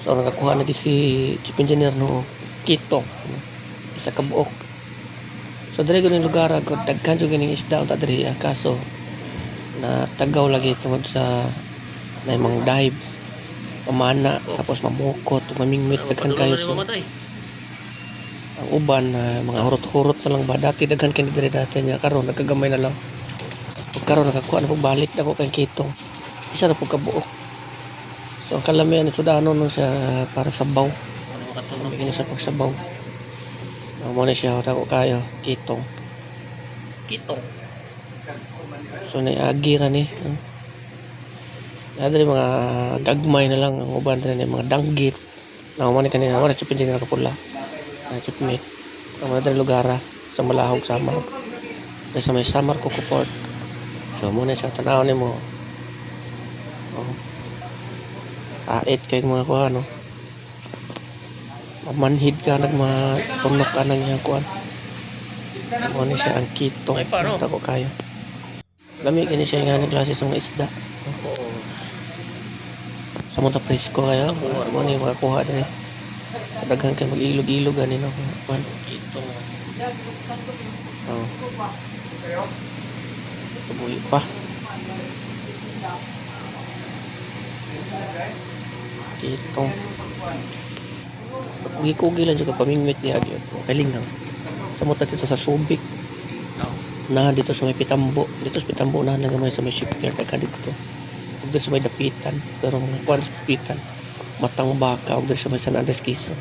So nakakuha na si chief engineer no kito isa ka buok. So diri gyud yung lugar ko daghan jud gining isda unta diri kaso na tagaw lagi tungod sa na imong dive pamana tapos mamukot mamingwit daghan kayo so ang uban mga hurot-hurot na lang ba dati daghan kini diri dati nya karon nagkagamay na lang ug karon nakakuha na pug balik na ko kay kitong isa na pug kabuok. So ang kalamihan ni Sudano no siya para sa baw. Ini sa pagsabaw. Mo na siya ako kayo kitong. Kitong. So naagi ra ni. Adre mga gagmay na lang ang uban rin mga danggit. Na mo ni kanina wala chipin din kapula. Na chipmate. Ang mga lugar sa Malahog Samar. Sa may Samar Port. So mo na siya tanaw ni mo. Oh. Ait kay mga kuha no. Mamanhid ka nagmatunok ka ng iyang kuha. Mo ni siya ang kitong. Tako kayo. Lami kini siya nga klase sa mga isda. Sa mga presko kayo. Mo ni mga kuha din. Daghan kay mag-ilog-ilog ani no. Kitong. Oh. Tubuhi pa. Kitong. Kugi-kugi lang juga pamingwit niya gyud. Kalingang. Sa muta dito sa Subic. Na dito sa may Pitambo. Dito sa Pitambo na nagamay sa may shipyard ka dito. Ug dito sa may Dapitan, pero mga kwan sa Dapitan. Matang Baka ug dito sa may San Andres Quezon.